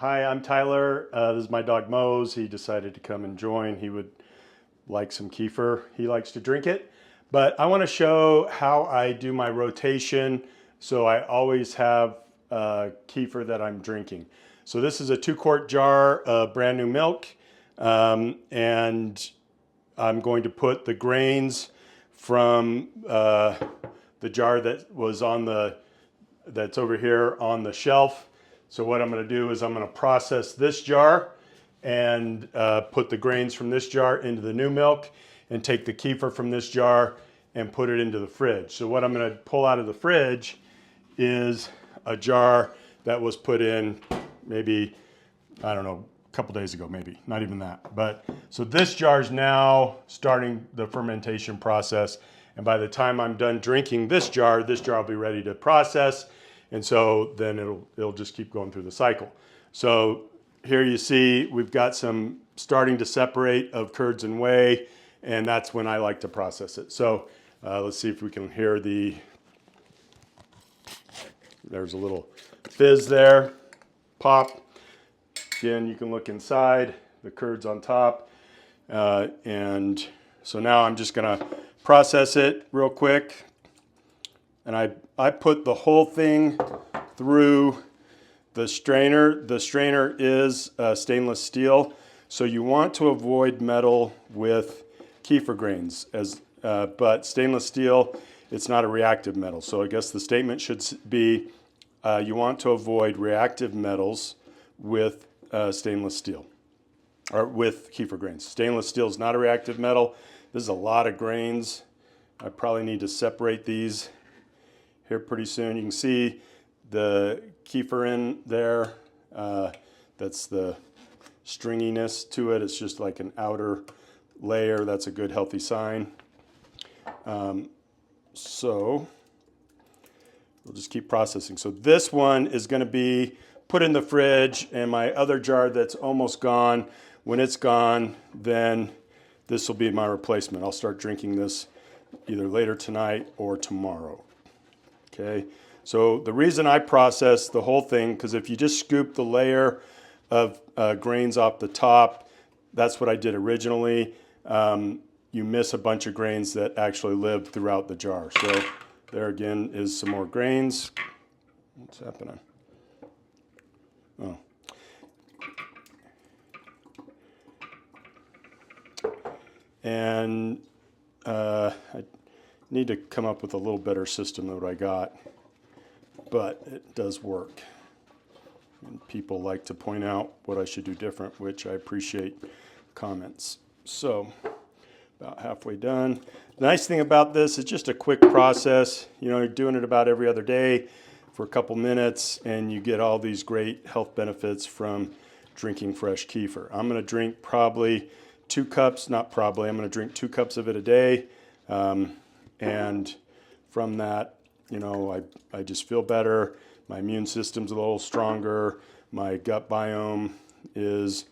Hi, I'm Tyler. This is my dog Mose. He decided to come and join. He would like some kefir. He likes to drink it. But I want to show how I do my rotation so I always have kefir that I'm drinking. So this is a 2-quart jar of brand new milk, and I'm going to put the grains from the jar that was that's over here on the shelf. So what I'm going to do is I'm going to process this jar and put the grains from this jar into the new milk and take the kefir from this jar and put it into the fridge. So what I'm going to pull out of the fridge is a jar that was put in maybe, I don't know, a couple days ago, maybe, not even that. But so this jar is now starting the fermentation process. And by the time I'm done drinking this jar will be ready to process. And so then it'll just keep going through the cycle. So here you see we've got some starting to separate of curds and whey, and that's when I like to process it. So let's see if we can hear there's a little fizz there, pop. Again, you can look inside, the curds on top. And so now I'm just gonna process it real quick. And I put the whole thing through the strainer. The strainer is stainless steel, so you want to avoid metal with kefir grains. But stainless steel, it's not a reactive metal. So I guess the statement should be, you want to avoid reactive metals with stainless steel, or with kefir grains. Stainless steel is not a reactive metal. This is a lot of grains. I probably need to separate these here pretty soon. You can see the kefir in there. That's the stringiness to it. It's just like an outer layer. That's a good healthy sign. So we'll just keep processing. So this one is going to be put in the fridge, and my other jar that's almost gone, when it's gone, then this will be my replacement. I'll start drinking this either later tonight or tomorrow. Okay, so the reason I process the whole thing, because if you just scoop the layer of grains off the top, that's what I did originally, you miss a bunch of grains that actually live throughout the jar. So there again is some more grains. What's happening? Oh. And I need to come up with a little better system than what I got, but it does work. And people like to point out what I should do different, which I appreciate comments. So about halfway done. The nice thing about this is just a quick process. You know, you're doing it about every other day for a couple minutes, and you get all these great health benefits from drinking fresh kefir. I'm going to drink probably 2 cups, not probably, I'm going to drink 2 cups of it a day. And from that, you know, I just feel better. My immune system's a little stronger. My gut biome is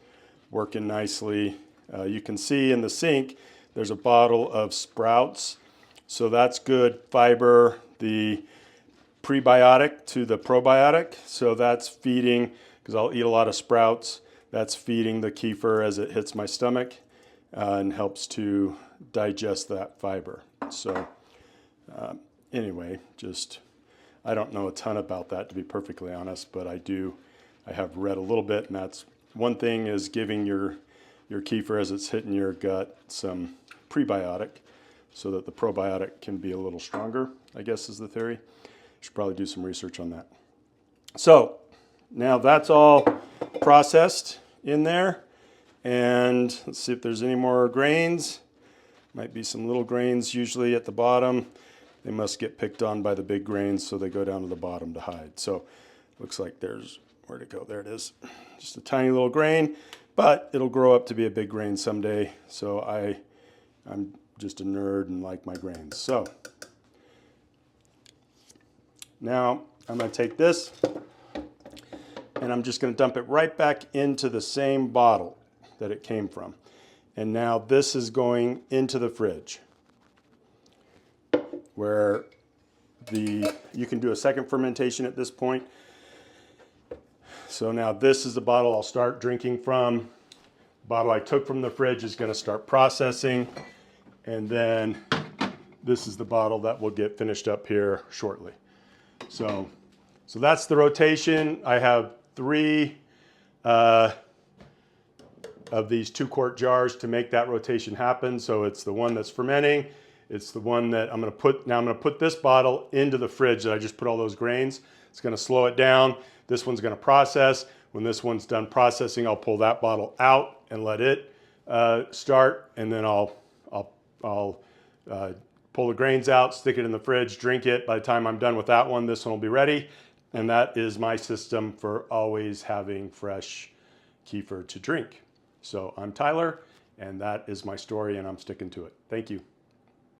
working nicely. You can see in the sink, there's a bottle of sprouts. So that's good fiber, the prebiotic to the probiotic. So that's feeding, because I'll eat a lot of sprouts, that's feeding the kefir as it hits my stomach and helps to digest that fiber. So anyway, I don't know a ton about that, to be perfectly honest, but I have read a little bit, and that's one thing, is giving your kefir as it's hitting your gut some prebiotic so that the probiotic can be a little stronger, I guess is the theory. Should probably do some research on that. So now that's all processed in there, and let's see if there's any more grains. Might be some little grains usually at the bottom. They must get picked on by the big grains, so they go down to the bottom to hide. So looks like there's, where'd it go? There it is. Just a tiny little grain, but it'll grow up to be a big grain someday. So I'm just a nerd and like my grains. So now I'm going to take this, and I'm just going to dump it right back into the same bottle that it came from. And now this is going into the fridge, where you can do a second fermentation at this point. So now this is the bottle I'll start drinking from. The bottle I took from the fridge is going to start processing. And then this is the bottle that will get finished up here shortly. So that's the rotation. I have 3 of these 2-quart jars to make that rotation happen. So it's the one that's fermenting. It's the one that I'm going to put, now I'm going to put this bottle into the fridge that I just put all those grains. It's going to slow it down. This one's going to process. When this one's done processing, I'll pull that bottle out and let it start. And then I'll pull the grains out, stick it in the fridge, drink it. By the time I'm done with that one, this one will be ready. And that is my system for always having fresh kefir to drink. So I'm Tyler, and that is my story, and I'm sticking to it. Thank you.